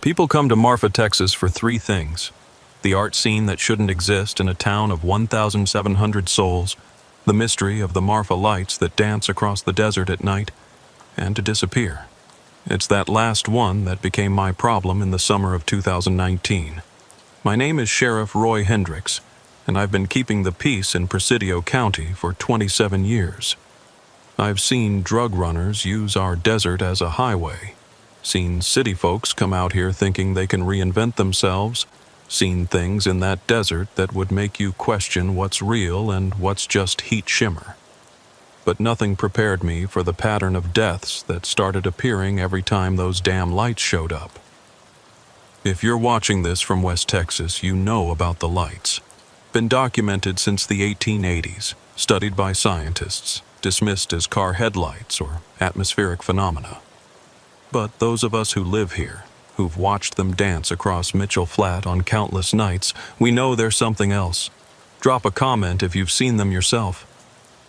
People come to Marfa, Texas for three things: the art scene that shouldn't exist in a town of 1,700 souls, the mystery of the Marfa lights that dance across the desert at night, and to disappear. It's that last one that became my problem in the summer of 2019. My name is Sheriff Roy Hendricks, and I've been keeping the peace in Presidio County for 27 years. I've seen drug runners use our desert as a highway, seen city folks come out here thinking they can reinvent themselves, seen things in that desert that would make you question what's real and what's just heat shimmer. But nothing prepared me for the pattern of deaths that started appearing every time those damn lights showed up. If you're watching this from West Texas, you know about the lights. Been documented since the 1880s, studied by scientists, dismissed as car headlights or atmospheric phenomena. But those of us who live here, who've watched them dance across Mitchell Flat on countless nights, we know there's something else. Drop a comment if you've seen them yourself.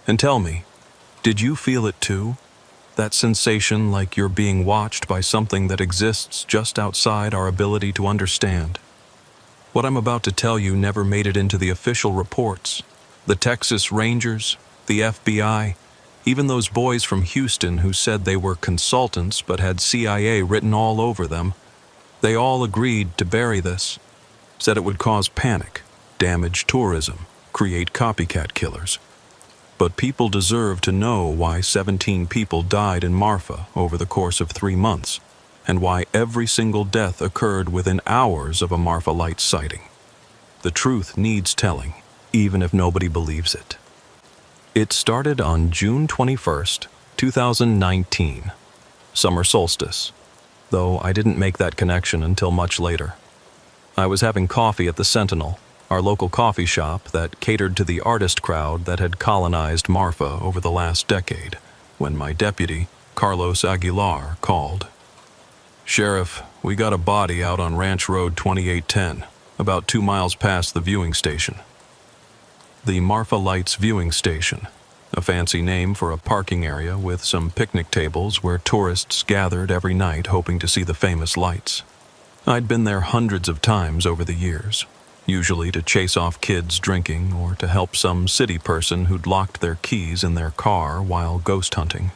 And tell me, did you feel it too? That sensation like you're being watched by something that exists just outside our ability to understand. What I'm about to tell you never made it into the official reports. The Texas Rangers, the FBI, even those boys from Houston who said they were consultants but had CIA written all over them, they all agreed to bury this. Said it would cause panic, damage tourism, create copycat killers. But people deserve to know why 17 people died in Marfa over the course of 3 months, and why every single death occurred within hours of a Marfa light sighting. The truth needs telling, even if nobody believes it. It started on June 21st, 2019, summer solstice, though I didn't make that connection until much later. I was having coffee at the Sentinel, our local coffee shop that catered to the artist crowd that had colonized Marfa over the last decade, when my deputy, Carlos Aguilar, called. "Sheriff, we got a body out on Ranch Road 2810, about 2 miles past the viewing station." The Marfa Lights Viewing Station, a fancy name for a parking area with some picnic tables where tourists gathered every night hoping to see the famous lights. I'd been there hundreds of times over the years, usually to chase off kids drinking or to help some city person who'd locked their keys in their car while ghost hunting.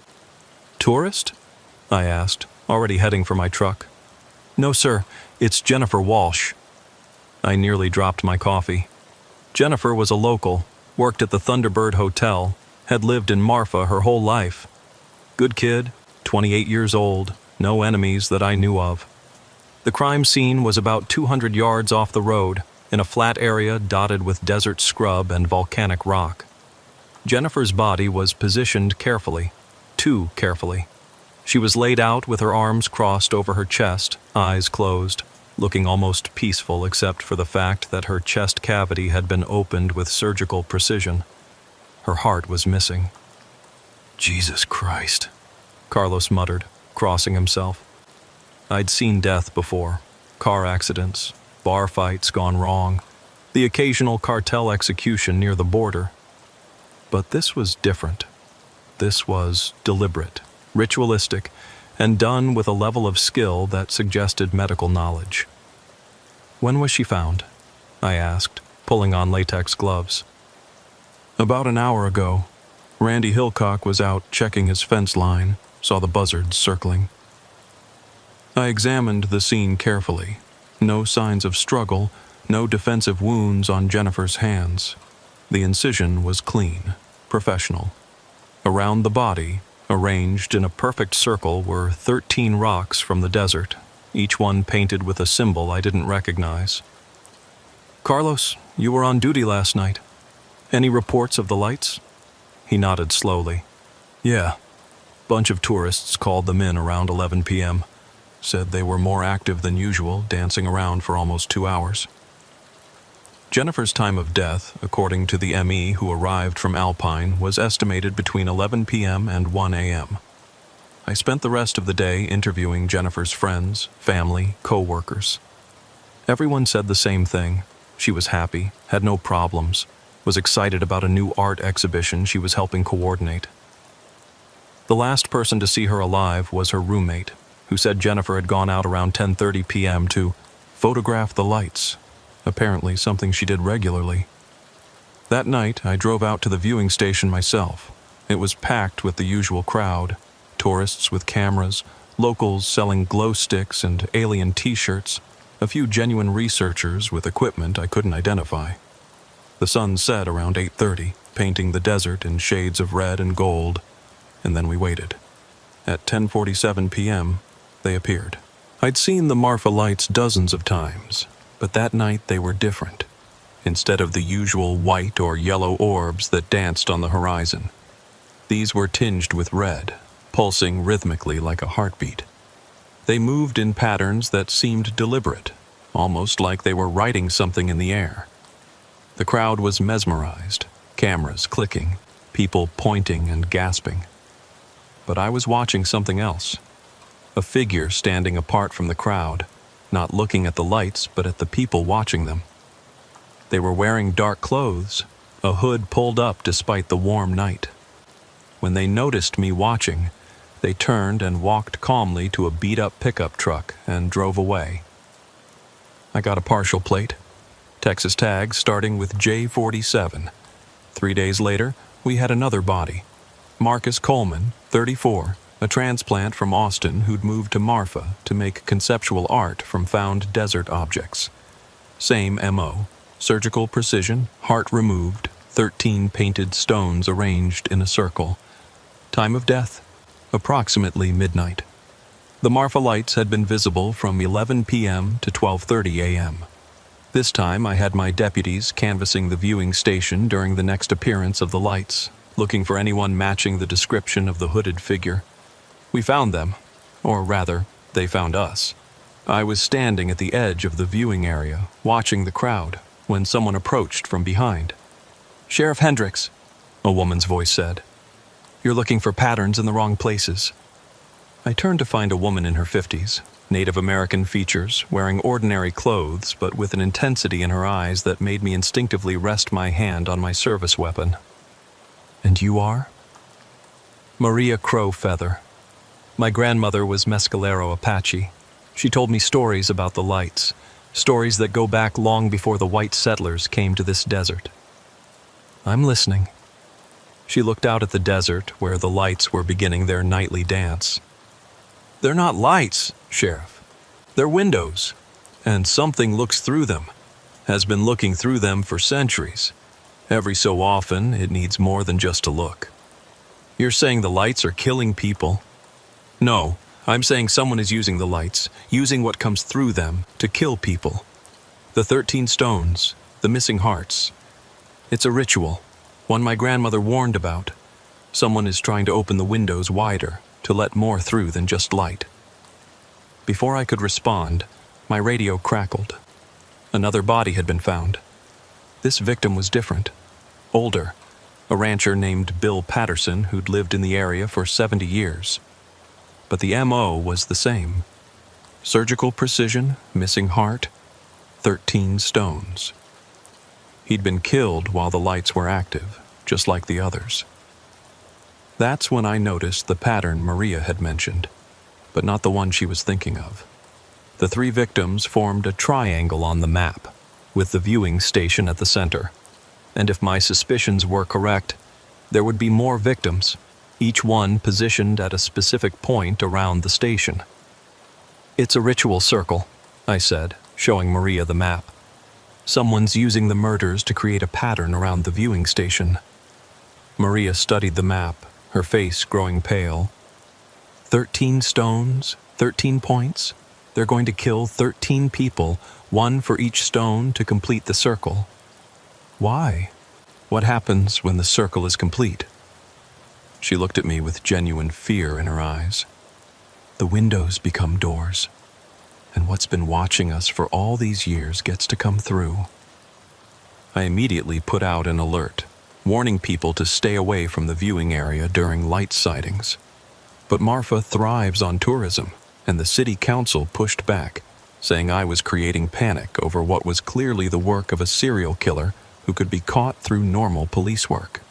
"Tourist?" I asked, already heading for my truck. "No, sir, it's Jennifer Walsh." I nearly dropped my coffee. Jennifer was a local, worked at the Thunderbird Hotel, had lived in Marfa her whole life. Good kid, 28 years old, no enemies that I knew of. The crime scene was about 200 yards off the road, in a flat area dotted with desert scrub and volcanic rock. Jennifer's body was positioned carefully, too carefully. She was laid out with her arms crossed over her chest, eyes closed, looking almost peaceful except for the fact that her chest cavity had been opened with surgical precision. Her heart was missing. "Jesus Christ," Carlos muttered, crossing himself. I'd seen death before, car accidents, bar fights gone wrong, the occasional cartel execution near the border. But this was different. This was deliberate, ritualistic, and done with a level of skill that suggested medical knowledge. "When was she found?" I asked, pulling on latex gloves. "About an hour ago. Randy Hillcock was out checking his fence line, saw the buzzards circling." I examined the scene carefully. No signs of struggle, no defensive wounds on Jennifer's hands. The incision was clean, professional. Around the body, arranged in a perfect circle, were 13 rocks from the desert, each one painted with a symbol I didn't recognize. "Carlos, you were on duty last night. Any reports of the lights?" He nodded slowly. "Yeah. Bunch of tourists called them in around 11 p.m. Said they were more active than usual, dancing around for almost 2 hours. Jennifer's time of death, according to the ME who arrived from Alpine, was estimated between 11 p.m. and 1 a.m. I spent the rest of the day interviewing Jennifer's friends, family, co-workers. Everyone said the same thing. She was happy, had no problems, was excited about a new art exhibition she was helping coordinate. The last person to see her alive was her roommate, who said Jennifer had gone out around 10:30 p.m. to photograph the lights, apparently something she did regularly. That night, I drove out to the viewing station myself. It was packed with the usual crowd, tourists with cameras, locals selling glow sticks and alien t-shirts, a few genuine researchers with equipment I couldn't identify. The sun set around 8:30, painting the desert in shades of red and gold, and then we waited. At 10:47 p.m., they appeared. I'd seen the Marfa lights dozens of times, but that night they were different. Instead of the usual white or yellow orbs that danced on the horizon, these were tinged with red, pulsing rhythmically like a heartbeat. They moved in patterns that seemed deliberate, almost like they were writing something in the air. The crowd was mesmerized, cameras clicking, people pointing and gasping. But I was watching something else. A figure standing apart from the crowd, not looking at the lights but at the people watching them. They were wearing dark clothes, a hood pulled up despite the warm night. When they noticed me watching, they turned and walked calmly to a beat-up pickup truck and drove away. I got a partial plate, Texas tag starting with J47. 3 days later, we had another body. Marcus Coleman, 34, a transplant from Austin who'd moved to Marfa to make conceptual art from found desert objects. Same MO, surgical precision, heart removed, 13 painted stones arranged in a circle. Time of death, approximately midnight. The Marfa lights had been visible from 11 p.m. to 12:30 a.m. This time I had my deputies canvassing the viewing station during the next appearance of the lights, looking for anyone matching the description of the hooded figure. We found them, or rather, they found us. I was standing at the edge of the viewing area, watching the crowd, when someone approached from behind. "Sheriff Hendricks," a woman's voice said. "You're looking for patterns in the wrong places." I turned to find a woman in her 50s, Native American features, wearing ordinary clothes but with an intensity in her eyes that made me instinctively rest my hand on my service weapon. "And you are?" "Maria Crowfeather. My grandmother was Mescalero Apache. She told me stories about the lights, stories that go back long before the white settlers came to this desert." "I'm listening." She looked out at the desert where the lights were beginning their nightly dance. "They're not lights, Sheriff. They're windows, and something looks through them, has been looking through them for centuries. Every so often, it needs more than just a look." "You're saying the lights are killing people?" "No, I'm saying someone is using the lights, using what comes through them to kill people. The 13 stones, the missing hearts. It's a ritual, one my grandmother warned about. Someone is trying to open the windows wider, to let more through than just light." Before I could respond, my radio crackled. Another body had been found. This victim was different, older, a rancher named Bill Patterson who'd lived in the area for 70 years. But the MO was the same. Surgical precision, missing heart, 13 stones. He'd been killed while the lights were active, just like the others. That's when I noticed the pattern Maria had mentioned, but not the one she was thinking of. The 3 victims formed a triangle on the map, with the viewing station at the center. And if my suspicions were correct, there would be more victims, each one positioned at a specific point around the station. "It's a ritual circle," I said, showing Maria the map. "Someone's using the murders to create a pattern around the viewing station." Maria studied the map, her face growing pale. 13 stones, 13 points. They're going to kill 13 people, one for each stone to complete the circle. Why? What happens when the circle is complete? She looked at me with genuine fear in her eyes. "The windows become doors, and what's been watching us for all these years gets to come through." I immediately put out an alert, warning people to stay away from the viewing area during light sightings. But Marfa thrives on tourism, and the city council pushed back, saying I was creating panic over what was clearly the work of a serial killer who could be caught through normal police work.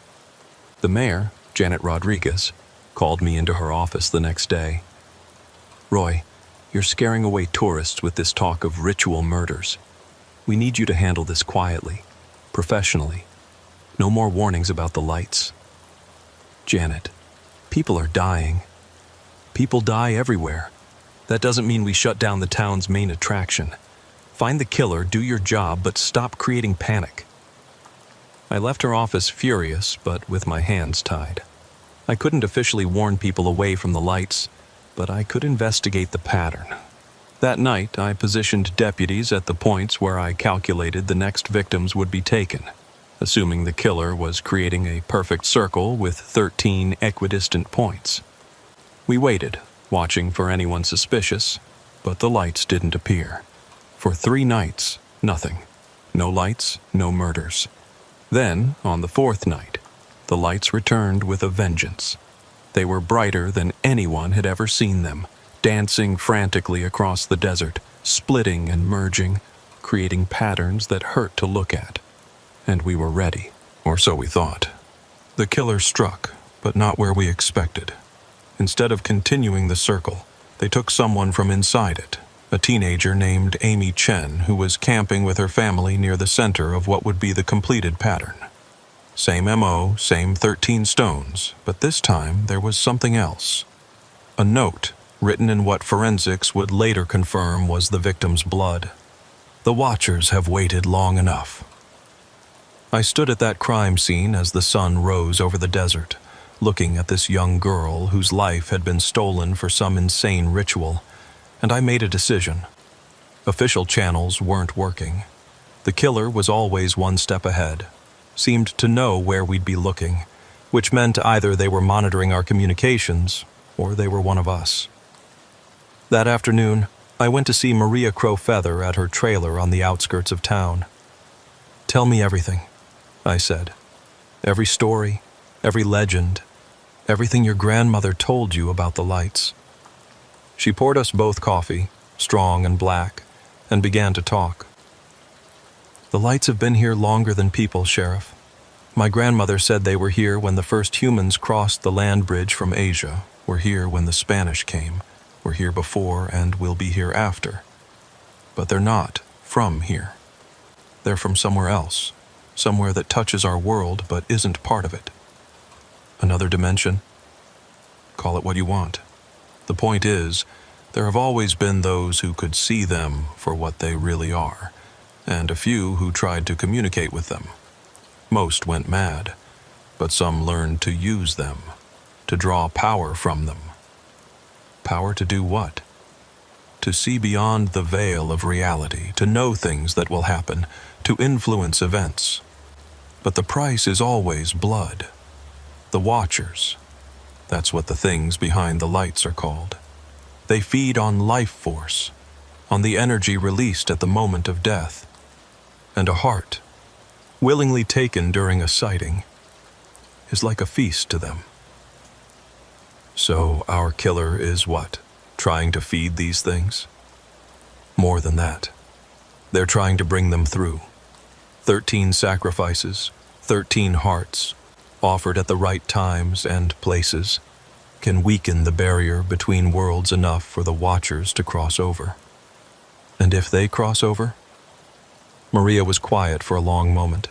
The mayor, Janet Rodriguez, called me into her office the next day. "Roy, You're scaring away tourists with this talk of ritual murders. We need you to handle this quietly, professionally. No more warnings about the lights. Janet, people are dying. People die everywhere. That doesn't mean we shut down the town's main attraction. Find the killer, do your job, but stop creating panic. I left her office furious, but with my hands tied. I couldn't officially warn people away from the lights, but I could investigate the pattern. That night, I positioned deputies at the points where I calculated the next victims would be taken, assuming the killer was creating a perfect circle with 13 equidistant points. We waited, watching for anyone suspicious, but the lights didn't appear. For 3 nights, nothing. No lights, no murders. Then, on the 4th night, the lights returned with a vengeance. They were brighter than anyone had ever seen them, dancing frantically across the desert, splitting and merging, creating patterns that hurt to look at. And we were ready, or so we thought. The killer struck, but not where we expected. Instead of continuing the circle, they took someone from inside it, a teenager named Amy Chen who was camping with her family near the center of what would be the completed pattern. Same MO, same 13 stones, but this time there was something else. A note, written in what forensics would later confirm was the victim's blood. The Watchers have waited long enough. I stood at that crime scene as the sun rose over the desert, looking at this young girl whose life had been stolen for some insane ritual, and I made a decision. Official channels weren't working. The killer was always one step ahead, seemed to know where we'd be looking, which meant either they were monitoring our communications or they were one of us. That afternoon, I went to see Maria Crowfeather at her trailer on the outskirts of town. "Tell me everything," I said. "Every story, every legend, everything your grandmother told you about the lights." She poured us both coffee, strong and black, and began to talk. "The lights have been here longer than people, Sheriff. My grandmother said they were here when the first humans crossed the land bridge from Asia, were here when the Spanish came, were here before and will be here after. But they're not from here. They're from somewhere else, somewhere that touches our world but isn't part of it. Another dimension? Call it what you want. The point is, there have always been those who could see them for what they really are, and a few who tried to communicate with them. Most went mad, but some learned to use them, to draw power from them. Power to do what? To see beyond the veil of reality, to know things that will happen, to influence events. But the price is always blood. The Watchers. That's what the things behind the lights are called. They feed on life force, on the energy released at the moment of death. And a heart, willingly taken during a sighting, is like a feast to them. So our killer is what? Trying to feed these things? More than that. They're trying to bring them through. 13 sacrifices, 13 hearts, offered at the right times and places, can weaken the barrier between worlds enough for the Watchers to cross over. And if they cross over? Maria was quiet for a long moment.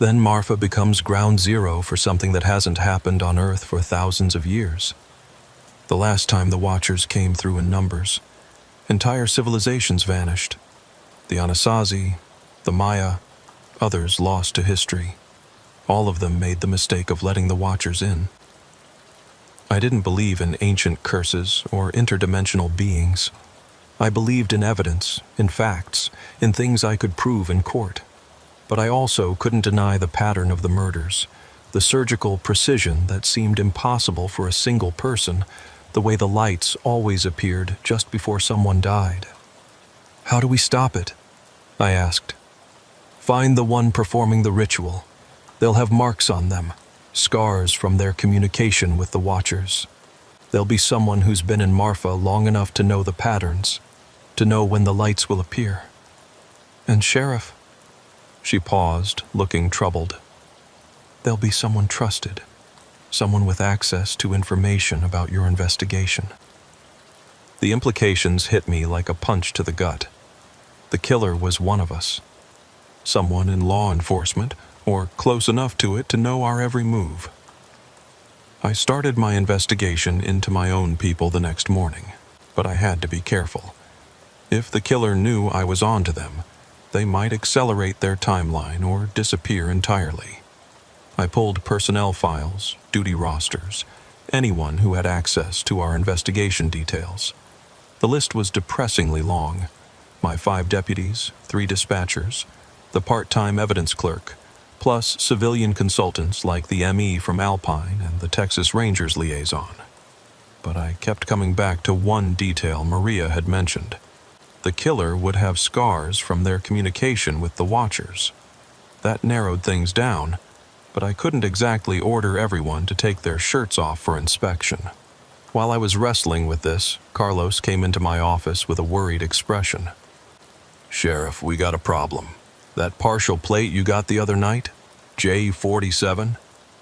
Then Marfa becomes ground zero for something that hasn't happened on Earth for thousands of years. The last time the Watchers came through in numbers, entire civilizations vanished. The Anasazi, the Maya, others lost to history. All of them made the mistake of letting the Watchers in. I didn't believe in ancient curses or interdimensional beings. I believed in evidence, in facts, in things I could prove in court. But I also couldn't deny the pattern of the murders, the surgical precision that seemed impossible for a single person, the way the lights always appeared just before someone died. "How do we stop it?" I asked. "Find the one performing the ritual. They'll have marks on them, scars from their communication with the Watchers. There'll be someone who's been in Marfa long enough to know the patterns, to know when the lights will appear. And Sheriff," she paused, looking troubled, "there'll be someone trusted, someone with access to information about your investigation." The implications hit me like a punch to the gut. The killer was one of us. Someone in law enforcement, or close enough to it to know our every move. I started my investigation into my own people the next morning, but I had to be careful. If the killer knew I was on to them, they might accelerate their timeline or disappear entirely. I pulled personnel files, duty rosters, anyone who had access to our investigation details. The list was depressingly long. My 5 deputies, 3 dispatchers, the part-time evidence clerk, plus civilian consultants like the ME from Alpine and the Texas Rangers liaison. But I kept coming back to one detail Maria had mentioned. The killer would have scars from their communication with the Watchers. That narrowed things down, but I couldn't exactly order everyone to take their shirts off for inspection. While I was wrestling with this, Carlos came into my office with a worried expression. "Sheriff, we got a problem. That partial plate you got the other night? J47?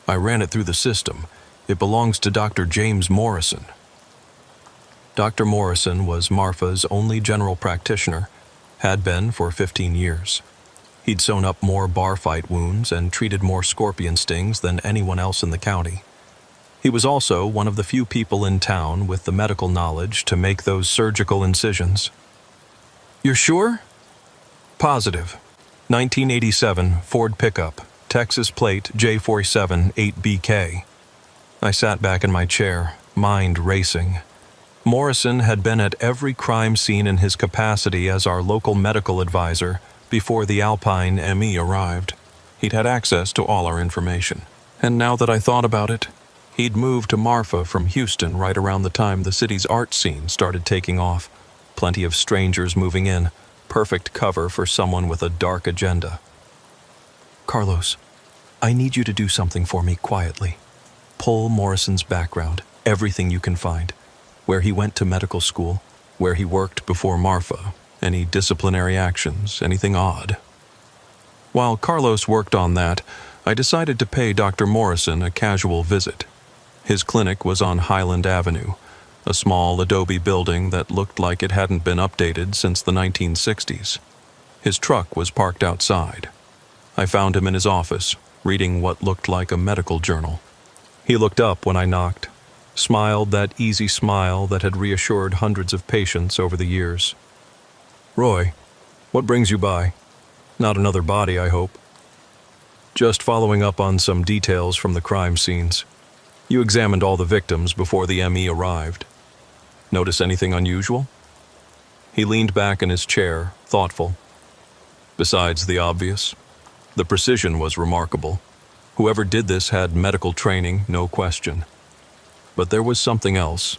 I ran it through the system. It belongs to Dr. James Morrison." Dr. Morrison was Marfa's only general practitioner, had been for 15 years. He'd sewn up more bar fight wounds and treated more scorpion stings than anyone else in the county. He was also one of the few people in town with the medical knowledge to make those surgical incisions. "You're sure?" "Positive. 1987 Ford pickup, Texas plate J47 8BK. I sat back in my chair, mind racing. Morrison had been at every crime scene in his capacity as our local medical advisor before the Alpine ME arrived. He'd had access to all our information. And now that I thought about it, he'd moved to Marfa from Houston right around the time the city's art scene started taking off. Plenty of strangers moving in. Perfect cover for someone with a dark agenda. "Carlos, I need you to do something for me quietly. Pull Morrison's background, everything you can find. Where he went to medical school, where he worked before Marfa, any disciplinary actions, anything odd." While Carlos worked on that, I decided to pay Dr. Morrison a casual visit. His clinic was on Highland Avenue, a small adobe building that looked like it hadn't been updated since the 1960s. His truck was parked outside. I found him in his office, reading what looked like a medical journal. He looked up when I knocked, smiled that easy smile that had reassured hundreds of patients over the years. "Roy, what brings you by? Not another body, I hope." "Just following up on some details from the crime scenes. You examined all the victims before the ME arrived. Notice anything unusual?" He leaned back in his chair, thoughtful. "Besides the obvious, the precision was remarkable. Whoever did this had medical training, no question. But there was something else."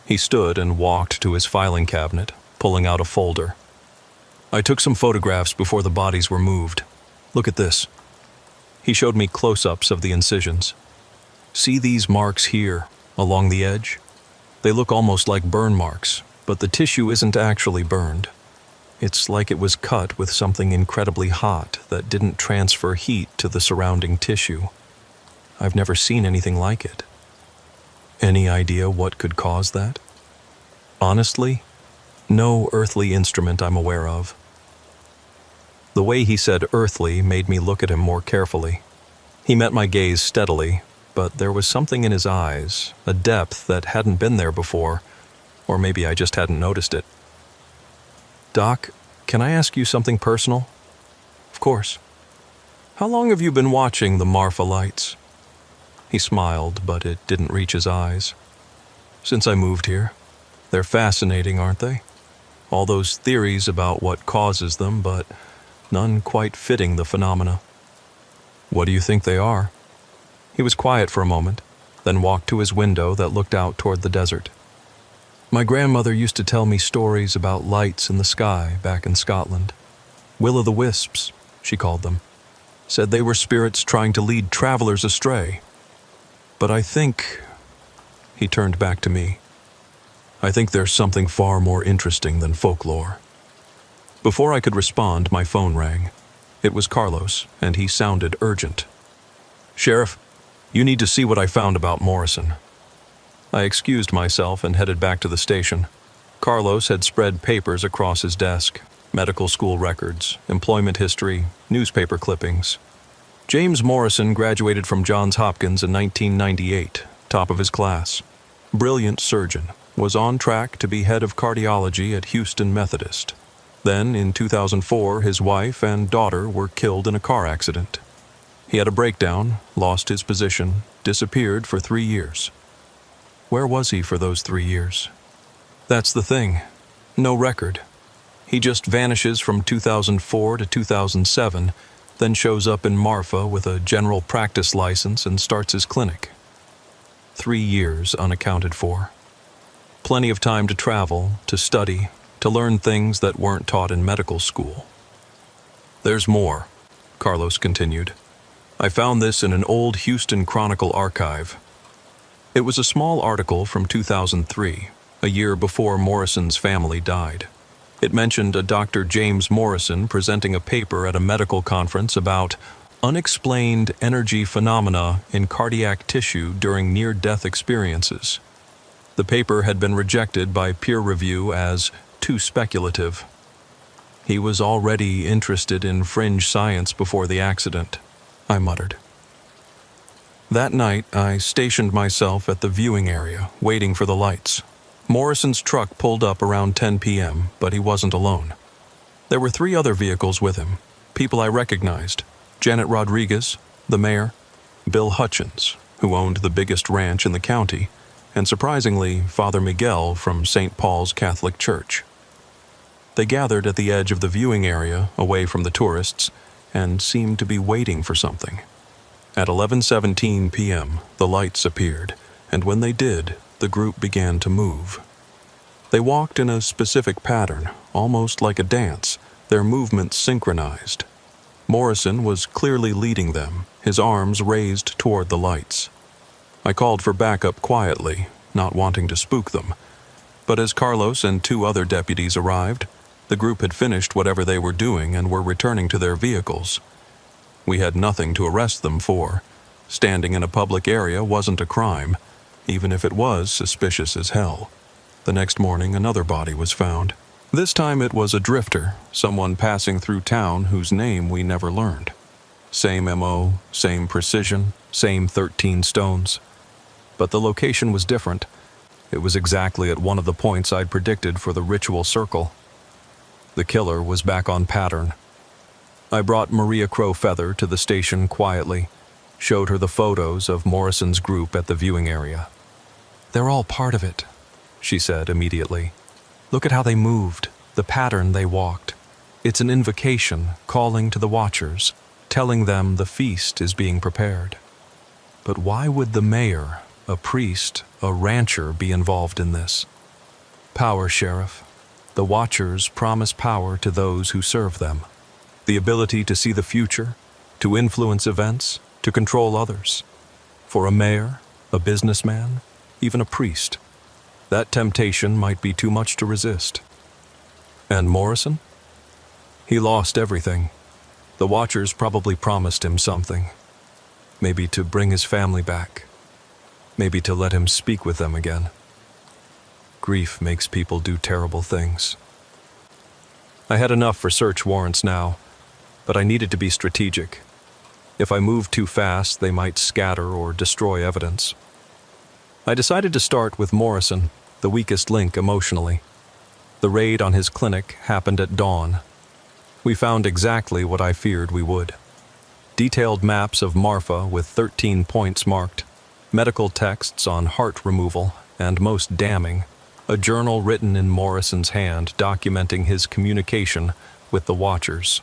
He stood and walked to his filing cabinet, pulling out a folder. "I took some photographs before the bodies were moved. Look at this." He showed me close-ups of the incisions. "See these marks here, along the edge? They look almost like burn marks, but the tissue isn't actually burned. It's like it was cut with something incredibly hot that didn't transfer heat to the surrounding tissue. I've never seen anything like it. Any idea what could cause that? Honestly, no earthly instrument I'm aware of." The way he said earthly made me look at him more carefully. He met my gaze steadily, but there was something in his eyes, a depth that hadn't been there before, or maybe I just hadn't noticed it. "Doc, can I ask you something personal?" "Of course." "How long have you been watching the Marfa lights?" He smiled, but it didn't reach his eyes. "Since I moved here. They're fascinating, aren't they? All those theories about what causes them, but none quite fitting the phenomena." "What do you think they are?" He was quiet for a moment, then walked to his window that looked out toward the desert. "My grandmother used to tell me stories about lights in the sky back in Scotland. Will-o'-the-wisps, she called them. Said they were spirits trying to lead travelers astray. But I think..." He turned back to me. "I think there's something far more interesting than folklore." Before I could respond, my phone rang. It was Carlos, and he sounded urgent. "Sheriff, you need to see what I found about Morrison." I excused myself and headed back to the station. Carlos had spread papers across his desk: medical school records, employment history, newspaper clippings. James Morrison graduated from Johns Hopkins in 1998, top of his class. Brilliant surgeon, was on track to be head of cardiology at Houston Methodist. Then, in 2004, his wife and daughter were killed in a car accident. He had a breakdown, lost his position, disappeared for 3 years. Where was he for those 3 years? That's the thing. No record. He just vanishes from 2004 to 2007, then shows up in Marfa with a general practice license and starts his clinic. 3 years unaccounted for. Plenty of time to travel, to study, to learn things that weren't taught in medical school. There's more, Carlos continued. I found this in an old Houston Chronicle archive. It was a small article from 2003, a year before Morrison's family died. It mentioned a Dr. James Morrison presenting a paper at a medical conference about unexplained energy phenomena in cardiac tissue during near-death experiences. The paper had been rejected by peer review as too speculative. He was already interested in fringe science before the accident, I muttered. That night, I stationed myself at the viewing area, waiting for the lights. Morrison's truck pulled up around 10 p.m., but he wasn't alone. There were 3 other vehicles with him, people I recognized: Janet Rodriguez, the mayor, Bill Hutchins, who owned the biggest ranch in the county, and surprisingly, Father Miguel from St. Paul's Catholic Church. They gathered at the edge of the viewing area, away from the tourists, and seemed to be waiting for something. At 11:17 p.m., the lights appeared, and when they did, the group began to move. They walked in a specific pattern, almost like a dance, their movements synchronized. Morrison was clearly leading them, his arms raised toward the lights. I called for backup quietly, not wanting to spook them. But as Carlos and 2 other deputies arrived, the group had finished whatever they were doing and were returning to their vehicles. We had nothing to arrest them for. Standing in a public area wasn't a crime, even if it was suspicious as hell. The next morning, another body was found. This time it was a drifter, someone passing through town whose name we never learned. Same MO, same precision, same 13 stones. But the location was different. It was exactly at one of the points I'd predicted for the ritual circle. The killer was back on pattern. I brought Maria Crowfeather to the station quietly, showed her the photos of Morrison's group at the viewing area. "They're all part of it," she said immediately. "Look at how they moved, the pattern they walked. It's an invocation calling to the watchers, telling them the feast is being prepared." But why would the mayor, a priest, a rancher be involved in this? Power, Sheriff. The watchers promise power to those who serve them. The ability to see the future, to influence events, to control others. For a mayor, a businessman, even a priest, that temptation might be too much to resist. And Morrison? He lost everything. The watchers probably promised him something. Maybe to bring his family back. Maybe to let him speak with them again. Grief makes people do terrible things. I had enough for search warrants now, but I needed to be strategic. If I moved too fast, they might scatter or destroy evidence. I decided to start with Morrison, the weakest link emotionally. The raid on his clinic happened at dawn. We found exactly what I feared we would. Detailed maps of Marfa with 13 points marked, medical texts on heart removal, and most damning, a journal written in Morrison's hand documenting his communication with the watchers.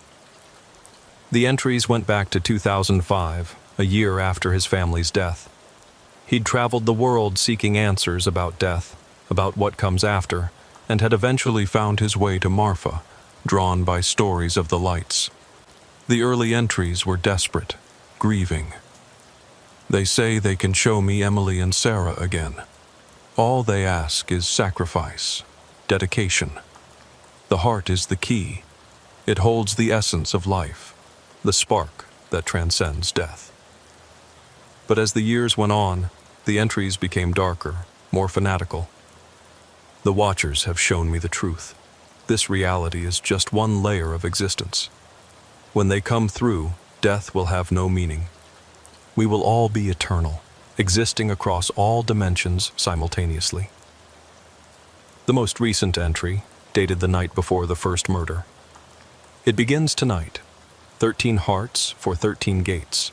The entries went back to 2005, a year after his family's death. He'd traveled the world seeking answers about death, about what comes after, and had eventually found his way to Marfa, drawn by stories of the lights. The early entries were desperate, grieving. They say they can show me Emily and Sarah again. All they ask is sacrifice, dedication. The heart is the key. It holds the essence of life, the spark that transcends death. But as the years went on, the entries became darker, more fanatical. The Watchers have shown me the truth. This reality is just one layer of existence. When they come through, death will have no meaning. We will all be eternal, existing across all dimensions simultaneously. The most recent entry, dated the night before the first murder. It begins tonight. 13 hearts for 13 gates.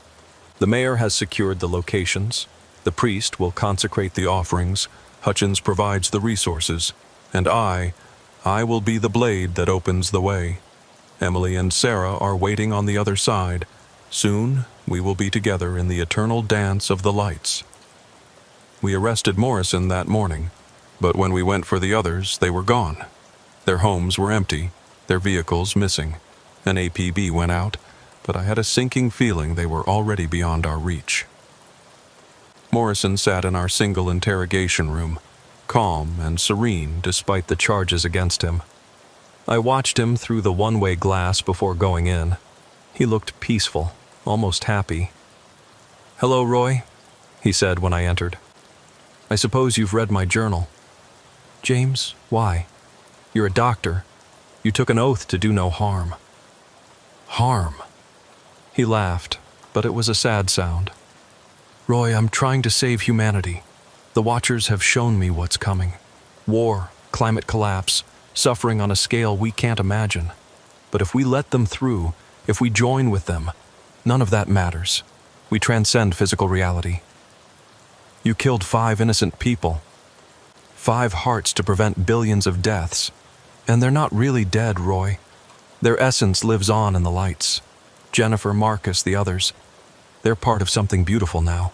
The mayor has secured the locations. The priest will consecrate the offerings. Hutchins provides the resources. And I will be the blade that opens the way. Emily and Sarah are waiting on the other side. Soon, we will be together in the eternal dance of the lights. We arrested Morrison that morning, but when we went for the others, they were gone. Their homes were empty, their vehicles missing. An APB went out, but I had a sinking feeling they were already beyond our reach. Morrison sat in our single interrogation room, calm and serene despite the charges against him. I watched him through the one-way glass before going in. He looked peaceful, almost happy. "Hello, Roy," he said when I entered. "I suppose you've read my journal." "James, why? You're a doctor. You took an oath to do no harm." "Harm?" He laughed, but it was a sad sound. "Roy, I'm trying to save humanity. The Watchers have shown me what's coming. War, climate collapse, suffering on a scale we can't imagine. But if we let them through, if we join with them, none of that matters. We transcend physical reality. You killed 5 innocent people. 5 hearts to prevent billions of deaths. And they're not really dead, Roy. Their essence lives on in the lights. Jennifer, Marcus, the others. They're part of something beautiful now.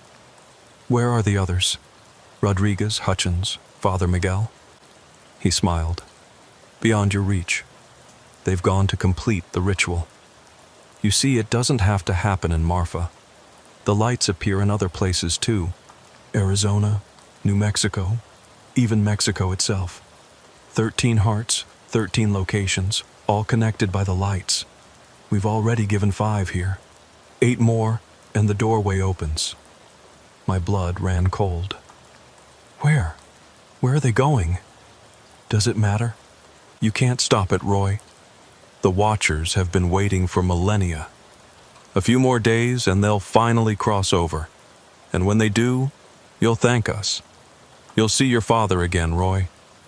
Where are the others? Rodriguez, Hutchins, Father Miguel?" He smiled. "Beyond your reach. They've gone to complete the ritual. You see, it doesn't have to happen in Marfa. The lights appear in other places too. Arizona, New Mexico, even Mexico itself. 13 hearts, 13 locations, all connected by the lights. We've already given 5 here. 8 more, and the doorway opens." My blood ran cold. Where? Where are they going? Does it matter? You can't stop it, Roy. The Watchers have been waiting for millennia. A few more days and they'll finally cross over. And when they do, you'll thank us. You'll see your father again, Roy.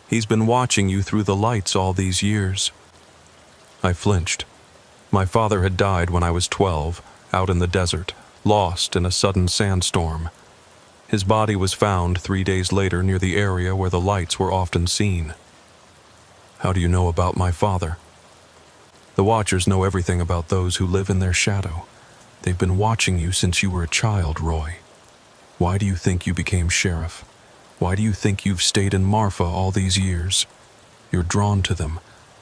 He's been watching you through the lights all these years. I flinched. My father had died when I was 12, out in the desert, lost in a sudden sandstorm. His body was found 3 days later near the area where the lights were often seen. How do you know about my father? The Watchers know everything about those who live in their shadow. They've been watching you since you were a child, Roy. Why do you think you became sheriff? Why do you think you've stayed in Marfa all these years? You're drawn to them,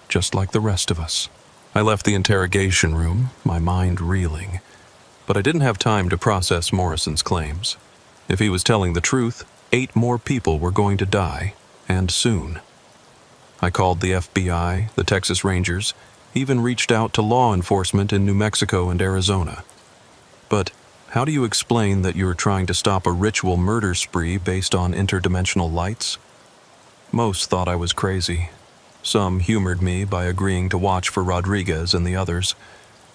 just like the rest of us. I left the interrogation room, my mind reeling. But I didn't have time to process Morrison's claims. If he was telling the truth, 8 more people were going to die, and soon. I called the FBI, the Texas Rangers, even reached out to law enforcement in New Mexico and Arizona. But how do you explain that you were trying to stop a ritual murder spree based on interdimensional lights? Most thought I was crazy. Some humored me by agreeing to watch for Rodriguez and the others,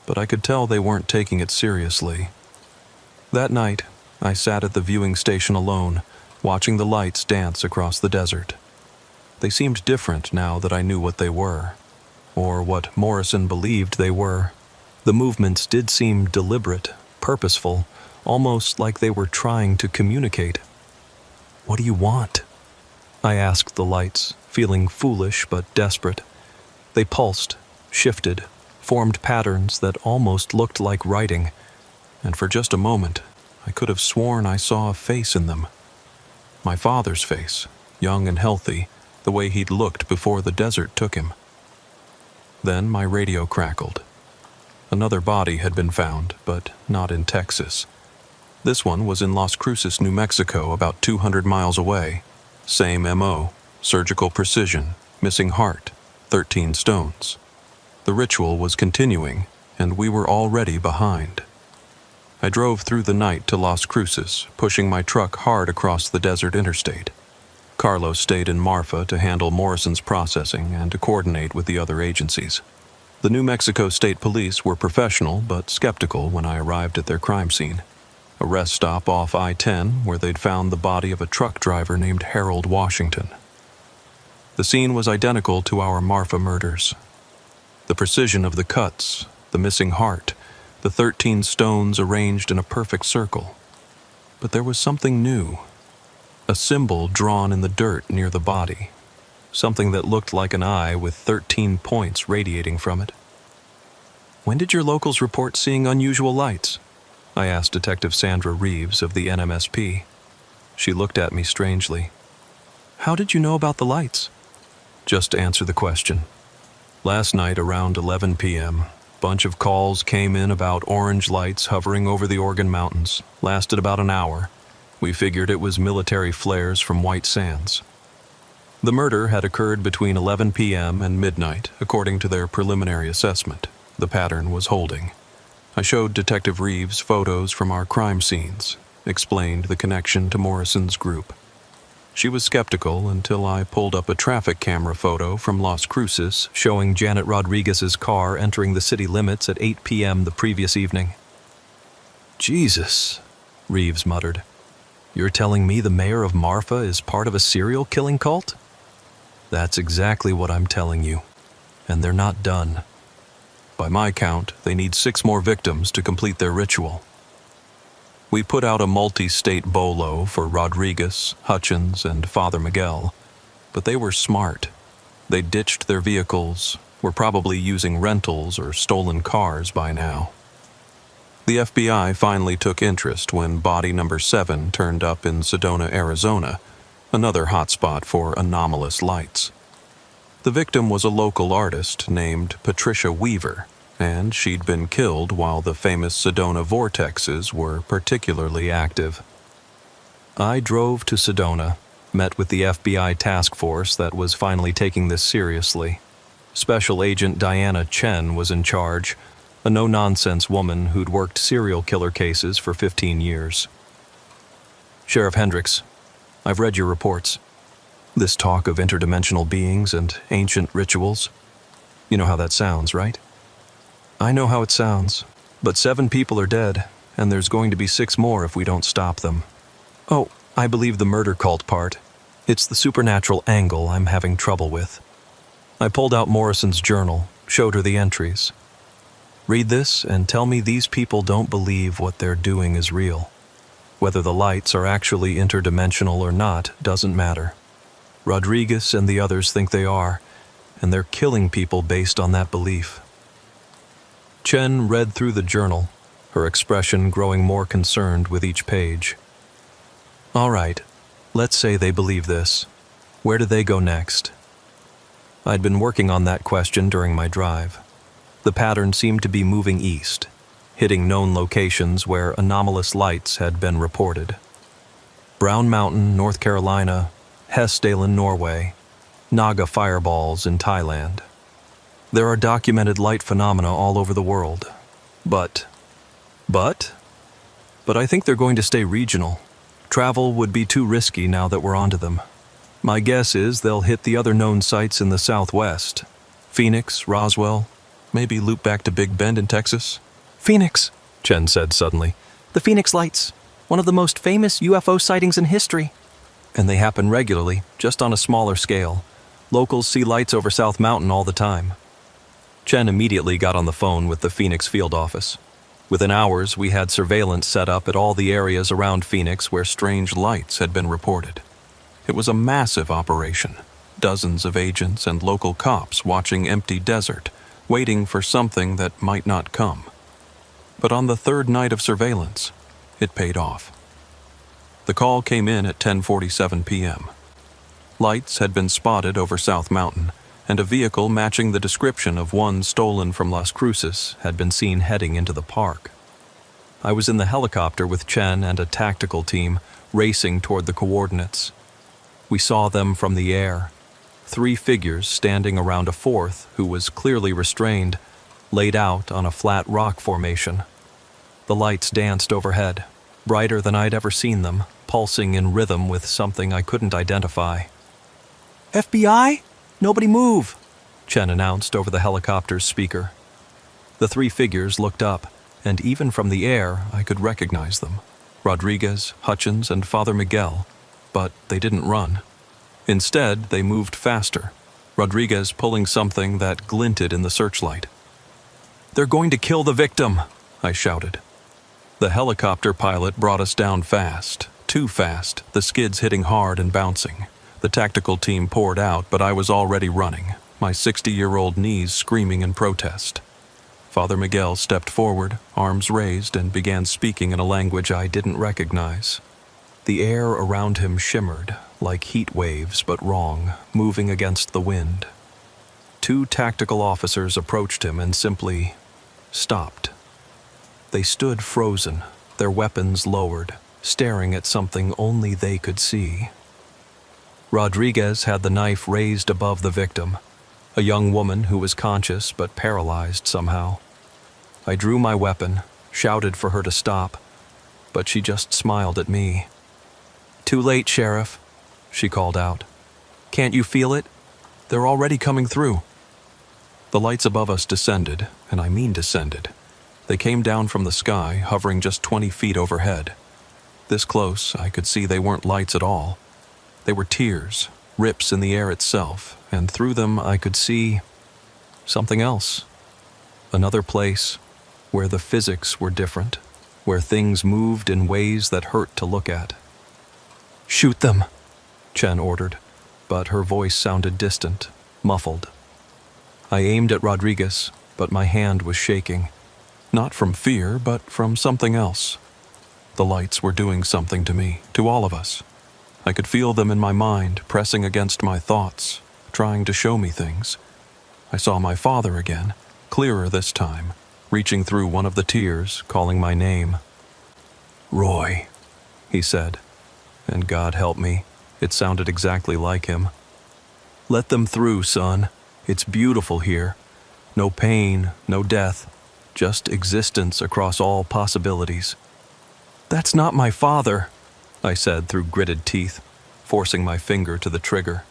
but I could tell they weren't taking it seriously. That night, I sat at the viewing station alone, watching the lights dance across the desert. They seemed different now that I knew what they were, or what Morrison believed they were. The movements did seem deliberate, purposeful, almost like they were trying to communicate. "What do you want?" I asked the lights, feeling foolish but desperate. They pulsed, shifted, formed patterns that almost looked like writing, and for just a moment, I could have sworn I saw a face in them. My father's face, young and healthy, the way he'd looked before the desert took him. Then my radio crackled. Another body had been found, but not in Texas. This one was in Las Cruces, New Mexico, about 200 miles away. Same MO, surgical precision, missing heart, 13 stones. The ritual was continuing, and we were already behind. I drove through the night to Las Cruces, pushing my truck hard across the desert interstate. Carlos stayed in Marfa to handle Morrison's processing and to coordinate with the other agencies. The New Mexico State Police were professional but skeptical when I arrived at their crime scene, a rest stop off I-10 where they'd found the body of a truck driver named Harold Washington. The scene was identical to our Marfa murders. The precision of the cuts, the missing heart, the 13 stones arranged in a perfect circle. But there was something new. A symbol drawn in the dirt near the body. Something that looked like an eye with 13 points radiating from it. "When did your locals report seeing unusual lights?" I asked Detective Sandra Reeves of the NMSP. She looked at me strangely. "How did you know about the lights?" Just to answer the question. Last night around 11 p.m., a bunch of calls came in about orange lights hovering over the Oregon Mountains. Lasted about an hour. We figured it was military flares from White Sands. The murder had occurred between 11 p.m. and midnight, according to their preliminary assessment. The pattern was holding. I showed Detective Reeves photos from our crime scenes, explained the connection to Morrison's group. She was skeptical until I pulled up a traffic camera photo from Las Cruces showing Janet Rodriguez's car entering the city limits at 8 p.m. the previous evening. "Jesus," Reeves muttered. "You're telling me the mayor of Marfa is part of a serial killing cult?" "That's exactly what I'm telling you. And they're not done. By my count, they need 6 more victims to complete their ritual." We put out a multi-state bolo for Rodriguez, Hutchins, and Father Miguel, but they were smart. They ditched their vehicles, were probably using rentals or stolen cars by now. The FBI finally took interest when body number 7 turned up in Sedona, Arizona, another hotspot for anomalous lights. The victim was a local artist named Patricia Weaver, and she'd been killed while the famous Sedona vortexes were particularly active. I drove to Sedona, met with the FBI task force that was finally taking this seriously. Special Agent Diana Chen was in charge, a no-nonsense woman who'd worked serial killer cases for 15 years. "Sheriff Hendricks, I've read your reports. This talk of interdimensional beings and ancient rituals. You know how that sounds, right?" "I know how it sounds, but 7 people are dead, and there's going to be 6 more if we don't stop them. Oh, I believe the murder cult part. It's the supernatural angle I'm having trouble with." I pulled out Morrison's journal, showed her the entries. "Read this and tell me these people don't believe what they're doing is real. Whether the lights are actually interdimensional or not doesn't matter. Rodriguez and the others think they are, and they're killing people based on that belief." Chen read through the journal, her expression growing more concerned with each page. "All right, let's say they believe this. Where do they go next?" I'd been working on that question during my drive. The pattern seemed to be moving east, hitting known locations where anomalous lights had been reported. Brown Mountain, North Carolina, Hessdalen, Norway, Naga fireballs in Thailand. There are documented light phenomena all over the world. But I think they're going to stay regional. Travel would be too risky now that we're onto them. My guess is they'll hit the other known sites in the southwest. Phoenix, Roswell, maybe loop back to Big Bend in Texas. "Phoenix," Chen said suddenly. "The Phoenix Lights, one of the most famous UFO sightings in history." And they happen regularly, just on a smaller scale. Locals see lights over South Mountain all the time. Chen immediately got on the phone with the Phoenix field office. Within hours, we had surveillance set up at all the areas around Phoenix where strange lights had been reported. It was a massive operation. Dozens of agents and local cops watching empty desert, waiting for something that might not come. But on the 3rd night of surveillance, it paid off. The call came in at 10:47 p.m. Lights had been spotted over South Mountain, and a vehicle matching the description of one stolen from Las Cruces had been seen heading into the park. I was in the helicopter with Chen and a tactical team, racing toward the coordinates. We saw them from the air. 3 figures standing around a 4th, who was clearly restrained, laid out on a flat rock formation. The lights danced overhead, brighter than I'd ever seen them, pulsing in rhythm with something I couldn't identify. FBI? Nobody move, Chen announced over the helicopter's speaker. The three figures looked up, and even from the air I could recognize them. Rodriguez, Hutchins, and Father Miguel, but they didn't run. Instead, they moved faster, Rodriguez pulling something that glinted in the searchlight. "They're going to kill the victim," I shouted. The helicopter pilot brought us down fast, too fast, the skids hitting hard and bouncing. The tactical team poured out, but I was already running, my 60-year-old knees screaming in protest. Father Miguel stepped forward, arms raised, and began speaking in a language I didn't recognize. The air around him shimmered, like heat waves but wrong, moving against the wind. Two tactical officers approached him and simply stopped. They stood frozen, their weapons lowered, staring at something only they could see. Rodriguez had the knife raised above the victim, a young woman who was conscious but paralyzed somehow. I drew my weapon, shouted for her to stop, but she just smiled at me. "Too late, Sheriff," she called out. "Can't you feel it? They're already coming through." The lights above us descended, and I mean descended. They came down from the sky, hovering just 20 feet overhead. This close, I could see they weren't lights at all. They were tears, rips in the air itself, and through them I could see something else. Another place where the physics were different, where things moved in ways that hurt to look at. "Shoot them," Chen ordered, but her voice sounded distant, muffled. I aimed at Rodriguez, but my hand was shaking. Not from fear, but from something else. The lights were doing something to me, to all of us. I could feel them in my mind, pressing against my thoughts, trying to show me things. I saw my father again, clearer this time, reaching through one of the tiers, calling my name. "Roy," he said, and God help me, it sounded exactly like him. "Let them through, son. It's beautiful here. No pain, no death, just existence across all possibilities." "That's not my father," I said through gritted teeth, forcing my finger to the trigger.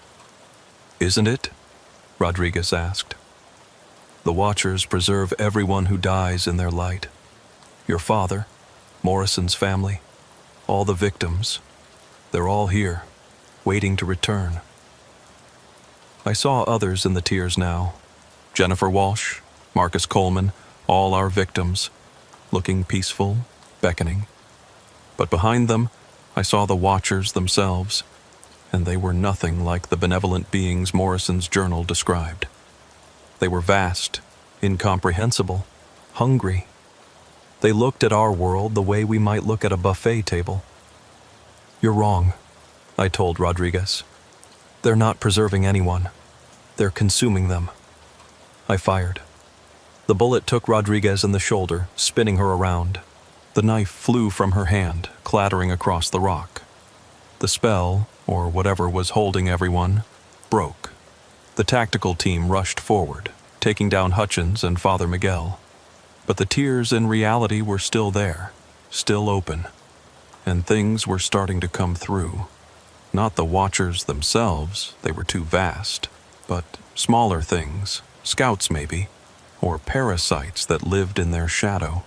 "Isn't it?" Rodriguez asked. "The Watchers preserve everyone who dies in their light. Your father, Morrison's family, all the victims, they're all here, waiting to return." I saw others in the tiers now. Jennifer Walsh, Marcus Coleman, all our victims, looking peaceful, beckoning. But behind them, I saw the Watchers themselves, and they were nothing like the benevolent beings Morrison's journal described. They were vast, incomprehensible, hungry. They looked at our world the way we might look at a buffet table. "You're wrong," I told Rodriguez. "They're not preserving anyone. They're consuming them." I fired. The bullet took Rodriguez in the shoulder, spinning her around. The knife flew from her hand, clattering across the rock. The spell, or whatever was holding everyone, broke. The tactical team rushed forward, taking down Hutchins and Father Miguel. But the tiers in reality were still there, still open, and things were starting to come through. Not the Watchers themselves, they were too vast, but smaller things, scouts maybe, or parasites that lived in their shadow.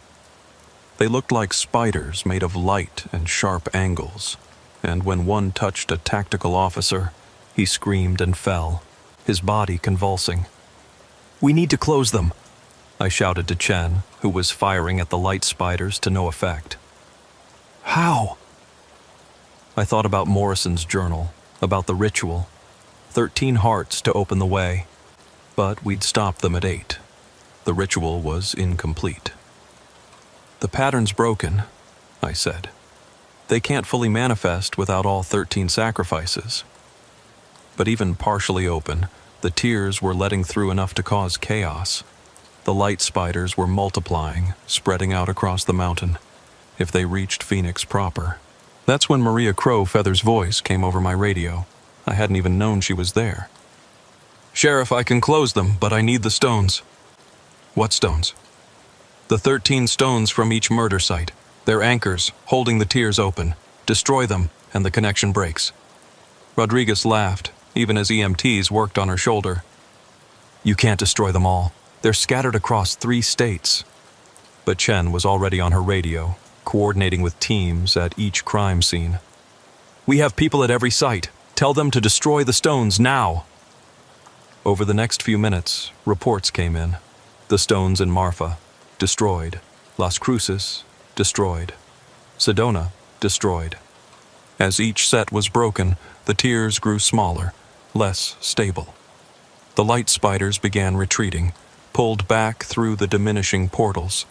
They looked like spiders made of light and sharp angles, and when one touched a tactical officer, he screamed and fell, his body convulsing. "We need to close them," I shouted to Chen, who was firing at the light spiders to no effect. "How?" I thought about Morrison's journal, about the ritual. 13 hearts to open the way, but we'd stopped them at 8. The ritual was incomplete. "The pattern's broken," I said. "They can't fully manifest without all 13 sacrifices." But even partially open, the tiers were letting through enough to cause chaos. The light spiders were multiplying, spreading out across the mountain. If they reached Phoenix proper. That's when Maria Crowfeather's voice came over my radio. I hadn't even known she was there. "Sheriff, I can close them, but I need the stones." "What stones?" "The 13 stones from each murder site. They're anchors, holding the tiers open. Destroy them, and the connection breaks. Rodriguez laughed, even as EMTs worked on her shoulder. You can't destroy them all. They're scattered across 3 states. But Chen was already on her radio, coordinating with teams at each crime scene. We have people at every site. Tell them to destroy the stones now. Over the next few minutes, reports came in. The stones in Marfa, destroyed. Las Cruces, destroyed. Sedona, destroyed. As each set was broken, the tiers grew smaller, less stable. The light spiders began retreating, pulled back through the diminishing portals.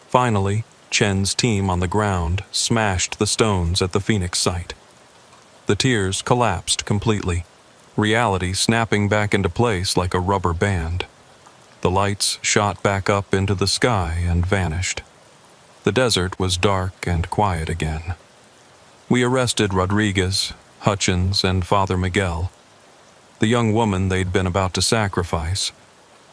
Finally, Chen's team on the ground smashed the stones at the Phoenix site. The tiers collapsed completely, reality snapping back into place like a rubber band. The lights shot back up into the sky and vanished. The desert was dark and quiet again. We arrested Rodriguez, Hutchins, and Father Miguel. The young woman they'd been about to sacrifice,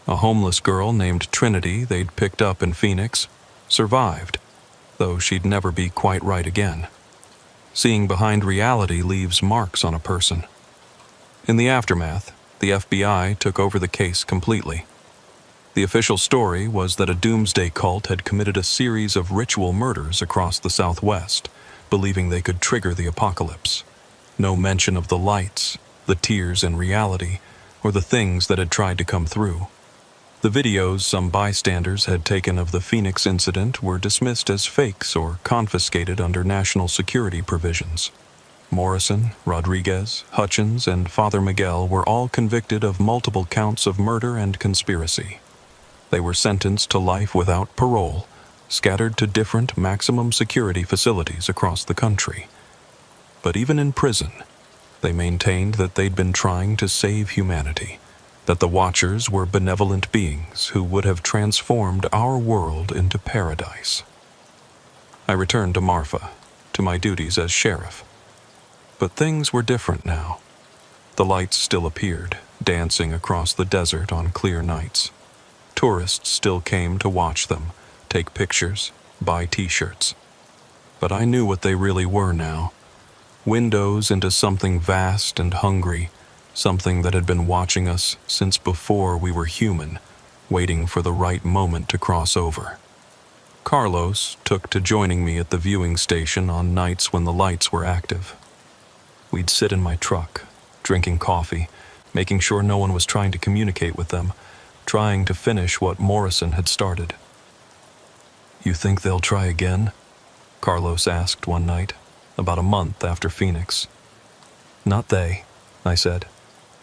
a homeless girl named Trinity they'd picked up in Phoenix, survived, though she'd never be quite right again. Seeing behind reality leaves marks on a person. In the aftermath, the FBI took over the case completely. The official story was that a doomsday cult had committed a series of ritual murders across the Southwest, believing they could trigger the apocalypse. No mention of the lights, the tears in reality, or the things that had tried to come through. The videos some bystanders had taken of the Phoenix incident were dismissed as fakes or confiscated under national security provisions. Morrison, Rodriguez, Hutchins, and Father Miguel were all convicted of multiple counts of murder and conspiracy. They were sentenced to life without parole, scattered to different maximum security facilities across the country. But even in prison, they maintained that they'd been trying to save humanity, that the Watchers were benevolent beings who would have transformed our world into paradise. I returned to Marfa, to my duties as sheriff. But things were different now. The lights still appeared, dancing across the desert on clear nights. Tourists still came to watch them, take pictures, buy t-shirts. But I knew what they really were now. Windows into something vast and hungry, something that had been watching us since before we were human, waiting for the right moment to cross over. Carlos took to joining me at the viewing station on nights when the lights were active. We'd sit in my truck, drinking coffee, making sure no one was trying to communicate with them, trying to finish what Morrison had started. You think they'll try again? Carlos asked one night, about a month after Phoenix. Not they, I said.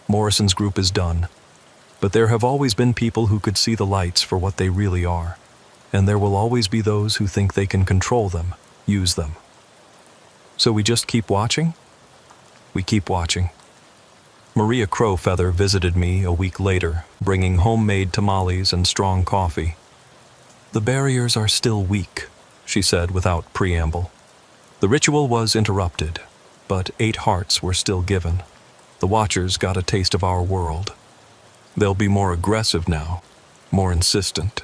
Morrison's group is done. But there have always been people who could see the lights for what they really are, and there will always be those who think they can control them, use them. So we just keep watching? We keep watching. Maria Crowfeather visited me a week later, bringing homemade tamales and strong coffee. The barriers are still weak, she said without preamble. The ritual was interrupted, but 8 hearts were still given. The Watchers got a taste of our world. They'll be more aggressive now, more insistent.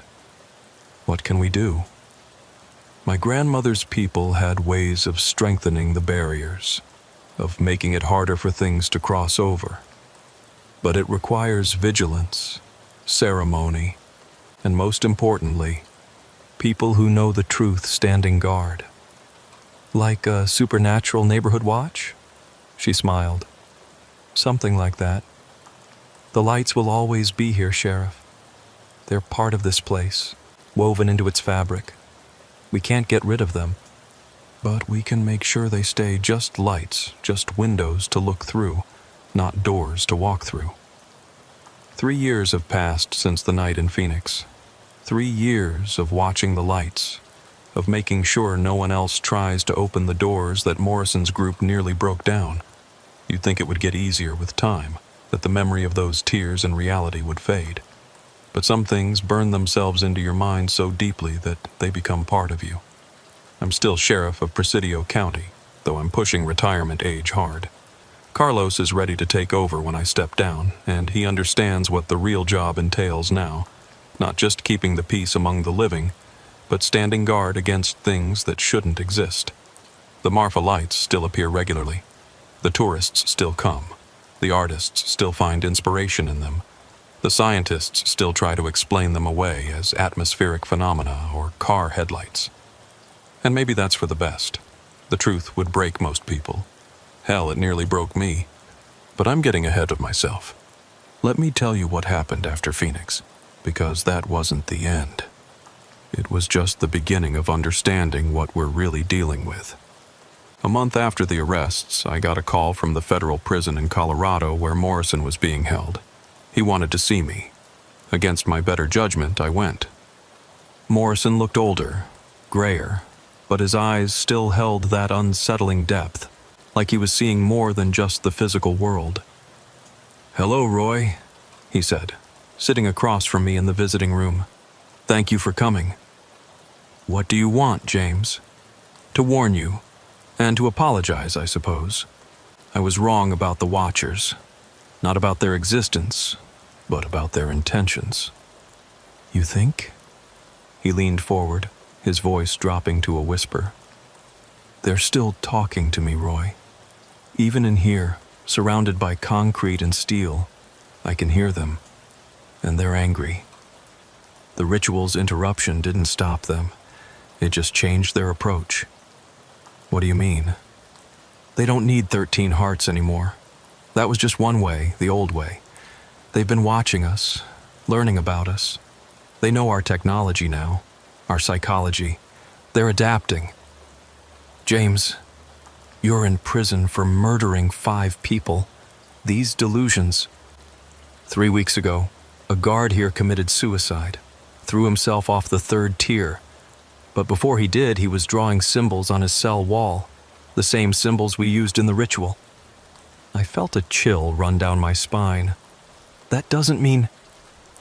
What can we do? My grandmother's people had ways of strengthening the barriers, of making it harder for things to cross over. But it requires vigilance, ceremony, and most importantly, people who know the truth standing guard. Like a supernatural neighborhood watch? She smiled. Something like that. The lights will always be here, Sheriff. They're part of this place, woven into its fabric. We can't get rid of them. But we can make sure they stay just lights, just windows to look through, not doors to walk through. 3 years have passed since the night in Phoenix. 3 years of watching the lights, of making sure no one else tries to open the doors that Morrison's group nearly broke down. You'd think it would get easier with time, that the memory of those tears in reality would fade. But some things burn themselves into your mind so deeply that they become part of you. I'm still sheriff of Presidio County, though I'm pushing retirement age hard. Carlos is ready to take over when I step down, and he understands what the real job entails now. Not just keeping the peace among the living, but standing guard against things that shouldn't exist. The Marfa lights still appear regularly. The tourists still come. The artists still find inspiration in them. The scientists still try to explain them away as atmospheric phenomena or car headlights. And maybe that's for the best. The truth would break most people. Hell, it nearly broke me. But I'm getting ahead of myself. Let me tell you what happened after Phoenix, because that wasn't the end. It was just the beginning of understanding what we're really dealing with. A month after the arrests, I got a call from the federal prison in Colorado where Morrison was being held. He wanted to see me. Against my better judgment, I went. Morrison looked older, grayer, but his eyes still held that unsettling depth, like he was seeing more than just the physical world. "Hello, Roy," he said, sitting across from me in the visiting room. "Thank you for coming." "What do you want, James?" "To warn you, and to apologize, I suppose. I was wrong about the Watchers. Not about their existence, but about their intentions." "You think?" He leaned forward, his voice dropping to a whisper. "They're still talking to me, Roy. Even in here, surrounded by concrete and steel, I can hear them, and they're angry. The ritual's interruption didn't stop them. It just changed their approach." "What do you mean?" "They don't need 13 hearts anymore. That was just one way, the old way. They've been watching us, learning about us. They know our technology now, our psychology. They're adapting. James, you're in prison for murdering 5 people. These delusions. 3 weeks ago, a guard here committed suicide, threw himself off the 3rd tier. But before he did, he was drawing symbols on his cell wall, the same symbols we used in the ritual." I felt a chill run down my spine. "That doesn't mean—"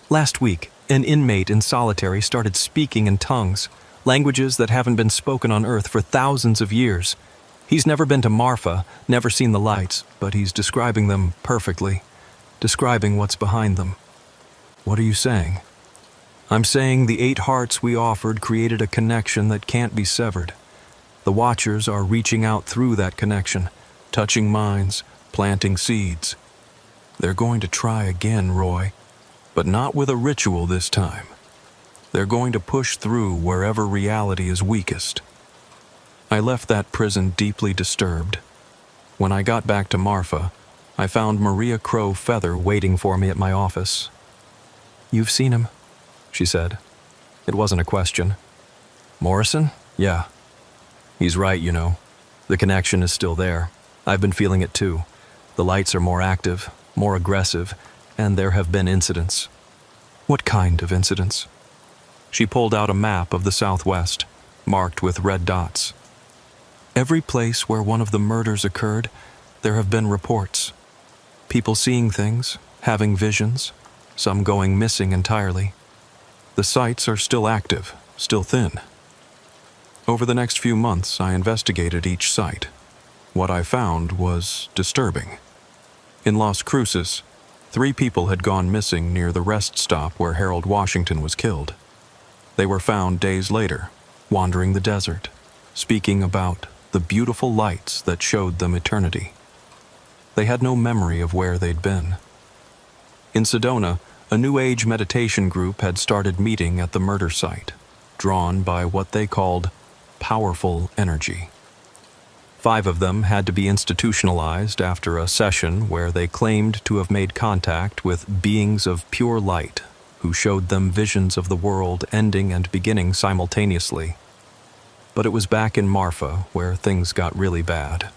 "Last week, an inmate in solitary started speaking in tongues, languages that haven't been spoken on Earth for thousands of years. He's never been to Marfa, never seen the lights, but he's describing them perfectly, describing what's behind them." "What are you saying?" "I'm saying the 8 hearts we offered created a connection that can't be severed. The Watchers are reaching out through that connection, touching minds, planting seeds. They're going to try again, Roy, but not with a ritual this time. They're going to push through wherever reality is weakest." I left that prison deeply disturbed. When I got back to Marfa, I found Maria Crow Feather waiting for me at my office. "You've seen him?" she said. It wasn't a question. "Morrison? Yeah. He's right, you know. The connection is still there. I've been feeling it too. The lights are more active, more aggressive, and there have been incidents." "What kind of incidents?" She pulled out a map of the Southwest, marked with red dots. "Every place where one of the murders occurred, there have been reports. People seeing things, having visions, some going missing entirely. The sites are still active, still thin." Over the next few months, I investigated each site. What I found was disturbing. In Las Cruces, 3 people had gone missing near the rest stop where Harold Washington was killed. They were found days later, wandering the desert, speaking about the beautiful lights that showed them eternity. They had no memory of where they'd been. In Sedona, a New Age meditation group had started meeting at the murder site, drawn by what they called powerful energy. 5 of them had to be institutionalized after a session where they claimed to have made contact with beings of pure light who showed them visions of the world ending and beginning simultaneously. But it was back in Marfa where things got really bad.